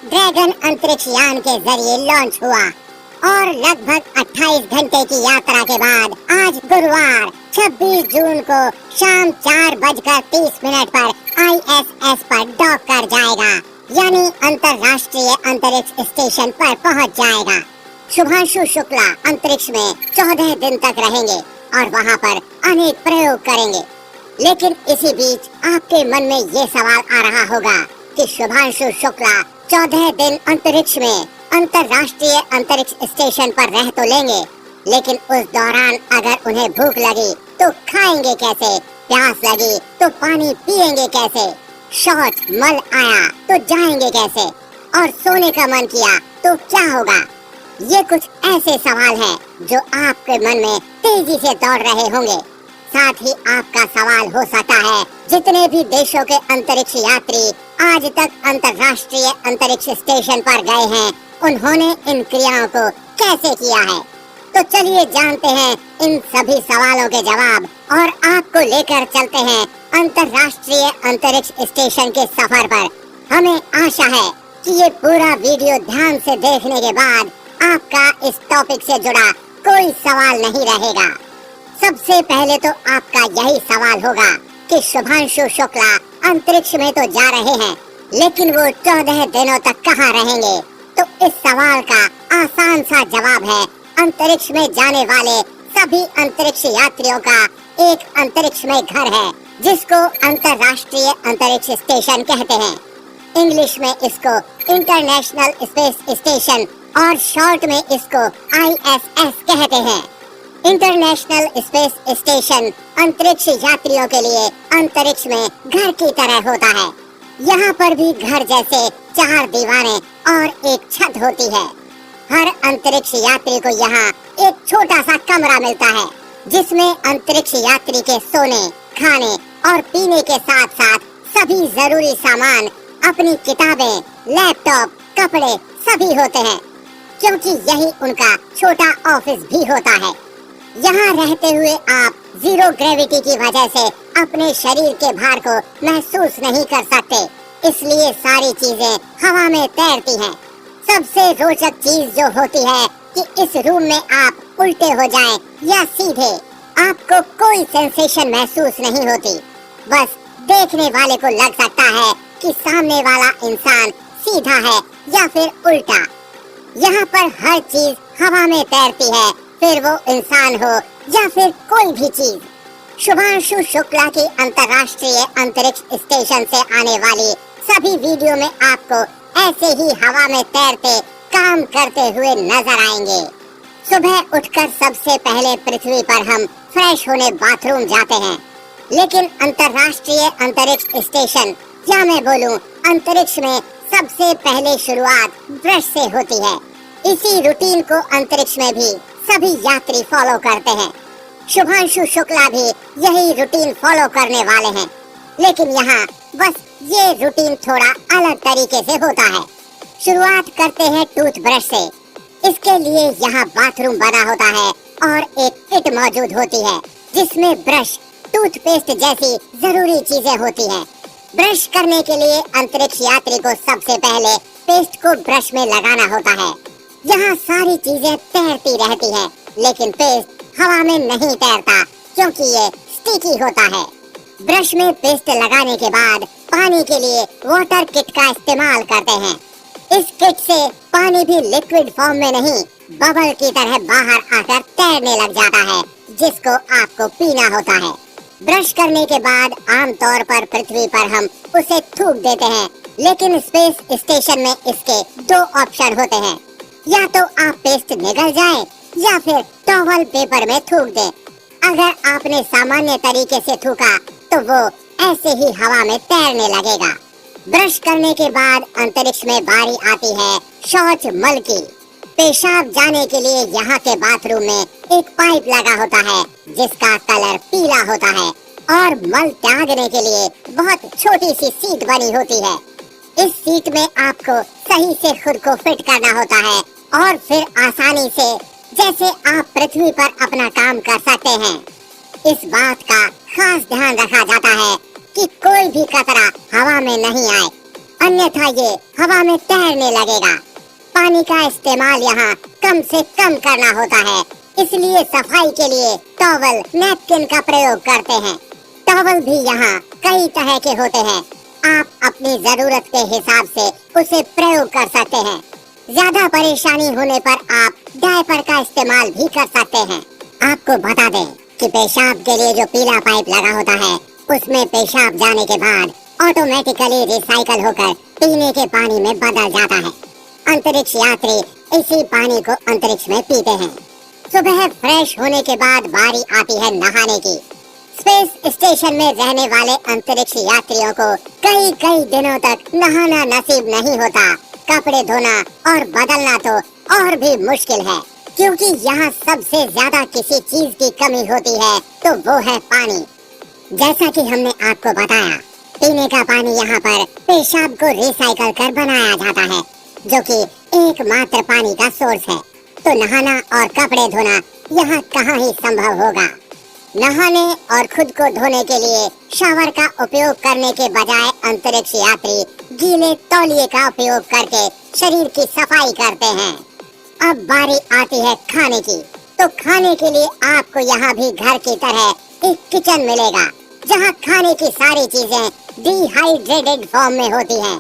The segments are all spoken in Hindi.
ड्रैगन अंतरिक्ष यान के जरिए लॉन्च हुआ और लगभग 28 घंटे की यात्रा के बाद आज गुरुवार 26 जून को शाम 4:30 पर ISS पर डॉक कर जाएगा, यानी अंतरराष्ट्रीय अंतरिक्ष स्टेशन पर पहुंच जाएगा। शुभांशु शुक्ला अंतरिक्ष में 14 दिन तक रहेंगे और वहां पर अनेक प्रयोग करेंगे। लेकिन इसी बीच आपके मन में ये सवाल आ रहा होगा कि शुभांशु शुक्ला 14 दिन अंतरिक्ष में अंतरराष्ट्रीय अंतरिक्ष स्टेशन पर रह तो लेंगे, लेकिन उस दौरान अगर उन्हें भूख लगी तो खाएंगे कैसे, प्यास लगी तो पानी पिएंगे कैसे, शौच मल आया तो जाएंगे कैसे और सोने का मन किया तो क्या होगा। ये कुछ ऐसे सवाल हैं जो आपके मन में तेजी से दौड़ रहे होंगे। साथ ही आपका सवाल हो सकता है, जितने भी देशों के अंतरिक्ष यात्री आज तक अंतरराष्ट्रीय अंतरिक्ष स्टेशन पर गए हैं, उन्होंने इन क्रियाओं को कैसे किया है। तो चलिए जानते हैं इन सभी सवालों के जवाब और आपको लेकर चलते हैं अंतरराष्ट्रीय अंतरिक्ष स्टेशन के सफर पर। हमें आशा है कि ये पूरा वीडियो ध्यान से देखने के बाद आपका इस टॉपिक से जुड़ा कोई सवाल नहीं रहेगा। सबसे पहले तो आपका यही सवाल होगा कि शुभांशु शुक्ला अंतरिक्ष में तो जा रहे हैं, लेकिन वो 14 दिनों तक कहाँ रहेंगे। तो इस सवाल का आसान सा जवाब है, अंतरिक्ष में जाने वाले सभी अंतरिक्ष यात्रियों का एक अंतरिक्ष में घर है, जिसको अंतरराष्ट्रीय अंतरिक्ष स्टेशन कहते हैं। इंग्लिश में इसको इंटरनेशनल स्पेस स्टेशन और शॉर्ट में इसको ISS कहते हैं। इंटरनेशनल स्पेस स्टेशन अंतरिक्ष यात्रियों के लिए अंतरिक्ष में घर की तरह होता है। यहाँ पर भी घर जैसे 4 दीवारें और एक छत होती है। हर अंतरिक्ष यात्री को यहाँ एक छोटा सा कमरा मिलता है, जिसमें अंतरिक्ष यात्री के सोने, खाने और पीने के साथ साथ सभी जरूरी सामान, अपनी किताबें, लैपटॉप, कपड़े सभी होते हैं, क्योंकि यही उनका छोटा ऑफिस भी होता है। यहाँ रहते हुए आप जीरो ग्रेविटी की वजह से अपने शरीर के भार को महसूस नहीं कर सकते, इसलिए सारी चीजें हवा में तैरती हैं। सबसे रोचक चीज जो होती है कि इस रूम में आप उल्टे हो जाएं या सीधे, आपको कोई सेंसेशन महसूस नहीं होती। बस देखने वाले को लग सकता है कि सामने वाला इंसान सीधा है या फिर उल्टा। यहाँ पर हर चीज हवा में तैरती है, फिर वो इंसान हो या फिर कोई भी चीज। शुभांशु शुक्ला की अंतरराष्ट्रीय अंतरिक्ष स्टेशन से आने वाली सभी वीडियो में आपको ऐसे ही हवा में तैरते काम करते हुए नजर आएंगे। सुबह उठकर सबसे पहले पृथ्वी पर हम फ्रेश होने बाथरूम जाते हैं, लेकिन अंतरराष्ट्रीय अंतरिक्ष स्टेशन या मैं बोलूं अंतरिक्ष में सबसे पहले शुरुआत ब्रश से होती है। इसी रूटीन को अंतरिक्ष में भी सभी यात्री फॉलो करते हैं। शुभांशु शुक्ला भी यही रूटीन फॉलो करने वाले हैं, लेकिन यहाँ बस ये रूटीन थोड़ा अलग तरीके से होता है। शुरुआत करते हैं टूथब्रश से। इसके लिए यहाँ बाथरूम बना होता है और एक किट मौजूद होती है, जिसमें ब्रश, टूथपेस्ट जैसी जरूरी चीजें होती हैं। ब्रश करने के लिए अंतरिक्ष यात्री को सबसे पहले पेस्ट को ब्रश में लगाना होता है। यहाँ सारी चीजें तैरती रहती हैं, लेकिन पेस्ट हवा में नहीं तैरता, क्योंकि ये स्टिकी होता है। ब्रश में पेस्ट लगाने के बाद पानी के लिए वाटर किट का इस्तेमाल करते हैं। इस किट से पानी भी लिक्विड फॉर्म में नहीं, बबल की तरह बाहर आकर तैरने लग जाता है, जिसको आपको पीना होता है। ब्रश करने के बाद आमतौर पर पृथ्वी पर हम उसे थूक देते हैं, लेकिन स्पेस स्टेशन में इसके 2 ऑप्शन होते हैं, या तो आप पेस्ट निगल जाए या फिर टॉवल पेपर में थूक दें। अगर आपने सामान्य तरीके से थूका तो वो ऐसे ही हवा में तैरने लगेगा। ब्रश करने के बाद अंतरिक्ष में बारी आती है शौच मल की। पेशाब जाने के लिए यहाँ के बाथरूम में एक पाइप लगा होता है, जिसका कलर पीला होता है, और मल त्यागने के लिए बहुत छोटी सी सीट बनी होती है। इस सीट में आपको सही से खुद को फिट करना होता है और फिर आसानी से जैसे आप पृथ्वी पर अपना काम कर सकते हैं। इस बात का खास ध्यान रखा जाता है कि कोई भी कचरा हवा में नहीं आए। अन्यथा ये हवा में तैरने लगेगा। पानी का इस्तेमाल यहाँ कम से कम करना होता है, इसलिए सफाई के लिए टॉवल, नैपकिन का प्रयोग करते हैं। टॉवल भी यहाँ कई तरह के होते हैं, आप अपनी जरूरत के हिसाब से उसे प्रयोग कर सकते हैं। ज्यादा परेशानी होने पर आप डायपर का इस्तेमाल भी कर सकते हैं। आपको बता दें कि पेशाब के लिए जो पीला पाइप लगा होता है, उसमें पेशाब जाने के बाद ऑटोमेटिकली रिसाइकल होकर पीने के पानी में बदल जाता है। अंतरिक्ष यात्री इसी पानी को अंतरिक्ष में पीते हैं। सुबह फ्रेश होने के बाद बारी आती है नहाने की। स्पेस स्टेशन में रहने वाले अंतरिक्ष यात्रियों को कई कई दिनों तक नहाना नसीब नहीं होता। कपड़े धोना और बदलना तो और भी मुश्किल है, क्योंकि यहाँ सबसे ज्यादा किसी चीज की कमी होती है तो वो है पानी। जैसा कि हमने आपको बताया, पीने का पानी यहाँ पर पेशाब को रिसाइकल कर बनाया जाता है, जो कि एकमात्र पानी का सोर्स है। तो नहाना और कपड़े धोना यहाँ कहाँ ही संभव होगा। नहाने और खुद को धोने के लिए शावर का उपयोग करने के बजाय अंतरिक्ष यात्री गीले तौलिए का उपयोग करके शरीर की सफाई करते हैं। अब बारी आती है खाने की। तो खाने के लिए आपको यहाँ भी घर की तरह एक किचन मिलेगा, जहाँ खाने की सारी चीजें डिहाइड्रेटेड फॉर्म में होती हैं।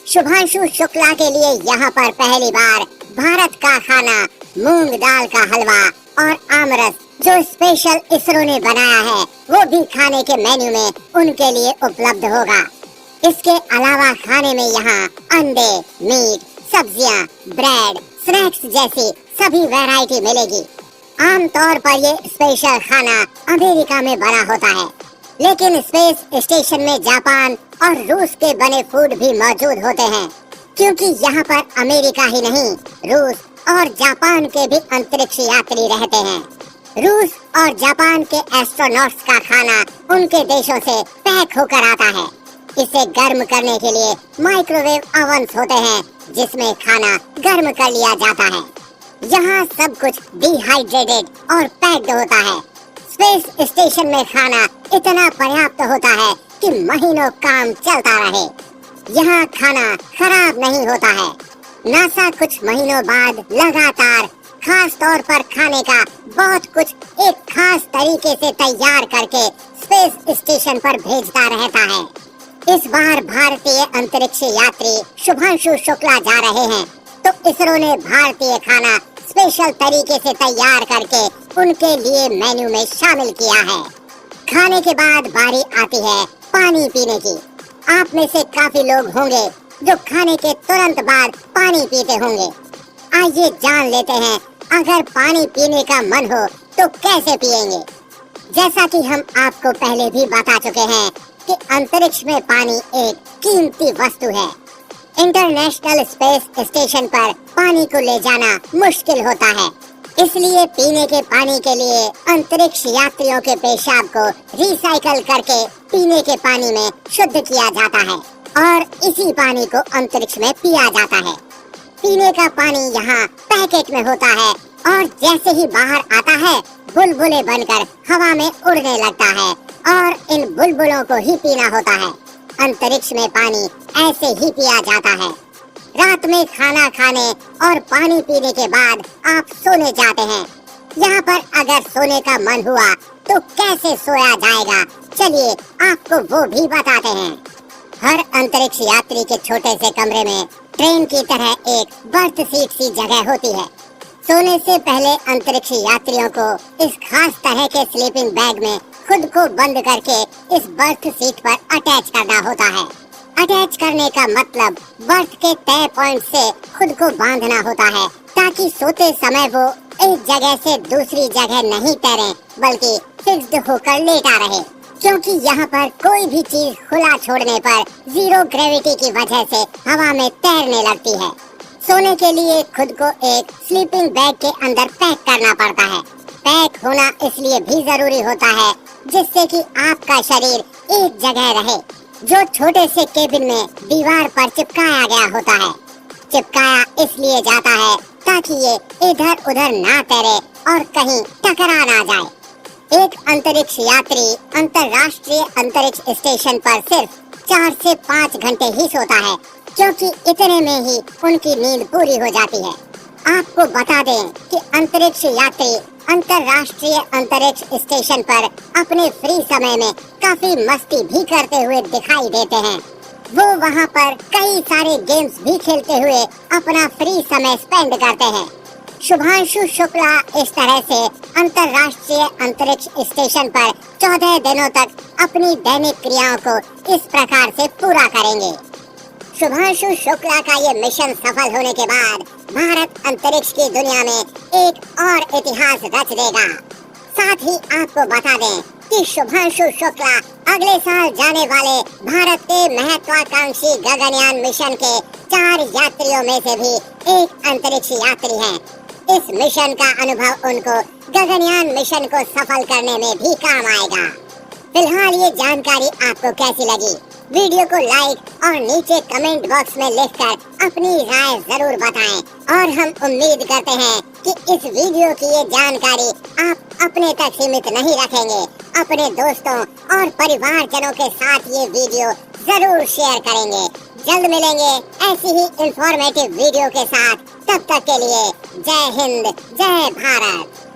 शुभांशु शुक्ला के लिए यहाँ पर पहली बार भारत का खाना, मूंग दाल का हलवा और आमरस, जो स्पेशल इसरो ने बनाया है, वो भी खाने के मेन्यू में उनके लिए उपलब्ध होगा। इसके अलावा खाने में यहाँ अंडे, मीट, सब्जियाँ, ब्रेड, स्नैक्स जैसी सभी वैरायटी मिलेगी। आमतौर पर ये स्पेशल खाना अमेरिका में बना होता है, लेकिन स्पेस स्टेशन में जापान और रूस के बने फूड भी मौजूद होते हैं, क्योंकि यहाँ पर अमेरिका ही नहीं, रूस और जापान के भी अंतरिक्ष यात्री रहते हैं। रूस और जापान के एस्ट्रोनॉट्स का खाना उनके देशों से पैक होकर आता है। इसे गर्म करने के लिए माइक्रोवेव ओवन्स होते हैं, जिसमें खाना गर्म कर लिया जाता है। यहाँ सब कुछ डिहाइड्रेटेड और पैक्ड होता है। स्पेस स्टेशन में खाना इतना पर्याप्त होता है कि महीनों काम चलता रहे। यहाँ खाना खराब नहीं होता है। नासा कुछ महीनों बाद लगातार खास तौर पर खाने का बहुत कुछ एक खास तरीके से तैयार करके स्पेस स्टेशन पर भेजता रहता है। इस बार भारतीय अंतरिक्ष यात्री शुभांशु शुक्ला जा रहे हैं, तो इसरो ने भारतीय खाना स्पेशल तरीके से तैयार करके उनके लिए मेन्यू में शामिल किया है। खाने के बाद बारी आती है पानी पीने की। आप में से काफी लोग होंगे जो खाने के तुरंत बाद पानी पीते होंगे। आइए जान लेते हैं, अगर पानी पीने का मन हो तो कैसे पिएंगे। जैसा कि हम आपको पहले भी बता चुके हैं कि अंतरिक्ष में पानी एक कीमती वस्तु है। इंटरनेशनल स्पेस स्टेशन पर पानी को ले जाना मुश्किल होता है, इसलिए पीने के पानी के लिए अंतरिक्ष यात्रियों के पेशाब को रिसाइकल करके पीने के पानी में शुद्ध किया जाता है और इसी पानी को अंतरिक्ष में पिया जाता है। पीने का पानी यहाँ पैकेट में होता है और जैसे ही बाहर आता है, बुलबुले बनकर हवा में उड़ने लगता है और इन बुलबुलों को ही पीना होता है। अंतरिक्ष में पानी ऐसे ही पिया जाता है। रात में खाना खाने और पानी पीने के बाद आप सोने जाते हैं। यहाँ पर अगर सोने का मन हुआ तो कैसे सोया जाएगा, चलिए आपको वो भी बताते हैं। हर अंतरिक्ष यात्री के छोटे से कमरे में ट्रेन की तरह एक बर्थ सीट सी जगह होती है। सोने से पहले अंतरिक्ष यात्रियों को इस खास तरह के स्लीपिंग बैग में खुद को बंद करके इस बर्थ सीट पर अटैच करना होता है। अटैच करने का मतलब बर्थ के तय पॉइंट से खुद को बांधना होता है, ताकि सोते समय वो एक जगह से दूसरी जगह नहीं तैरे, बल्कि फिक्स्ड होकर लेटा रहे। क्योंकि यहाँ पर कोई भी चीज खुला छोड़ने पर जीरो ग्रेविटी की वजह से हवा में तैरने लगती है। सोने के लिए खुद को एक स्लीपिंग बैग के अंदर पैक करना पड़ता है। पैक होना इसलिए भी जरूरी होता है जिससे कि आपका शरीर एक जगह रहे, जो छोटे से केबिन में दीवार पर चिपकाया गया होता है। चिपकाया इसलिए जाता है ताकि ये इधर उधर ना तैरे और कहीं टकरा ना जाए। एक अंतरिक्ष यात्री अंतर्राष्ट्रीय अंतरिक्ष स्टेशन पर सिर्फ 4 से 5 घंटे ही सोता है क्योंकि इतने में ही उनकी नींद पूरी हो जाती है। आपको बता दें कि अंतरिक्ष यात्री अंतरराष्ट्रीय अंतरिक्ष स्टेशन पर अपने फ्री समय में काफी मस्ती भी करते हुए दिखाई देते हैं। वो वहाँ पर कई सारे गेम्स भी खेलते हुए अपना फ्री समय स्पेंड करते हैं। शुभांशु शुक्ला इस तरह से अंतरराष्ट्रीय अंतरिक्ष स्टेशन पर 14 दिनों तक अपनी दैनिक क्रियाओं को इस प्रकार से पूरा करेंगे। शुभांशु शुक्ला का ये मिशन सफल होने के बाद भारत अंतरिक्ष की दुनिया में एक और इतिहास रच देगा। साथ ही आपको बता दें कि शुभांशु शुक्ला अगले साल जाने वाले भारत के महत्वाकांक्षी गगनयान मिशन के 4 यात्रियों में से भी एक अंतरिक्ष यात्री हैं। इस मिशन का अनुभव उनको गगनयान मिशन को सफल करने में भी काम आएगा। फिलहाल ये जानकारी आपको कैसी लगी? वीडियो को लाइक और नीचे कमेंट बॉक्स में लिखकर अपनी राय जरूर बताएं। और हम उम्मीद करते हैं कि इस वीडियो की ये जानकारी आप अपने तक सीमित नहीं रखेंगे, अपने दोस्तों और परिवारजनों के साथ ये वीडियो जरूर शेयर करेंगे। जल्द मिलेंगे ऐसी ही इंफॉर्मेटिव वीडियो के साथ। तब तक के लिए जय हिंद, जय भारत।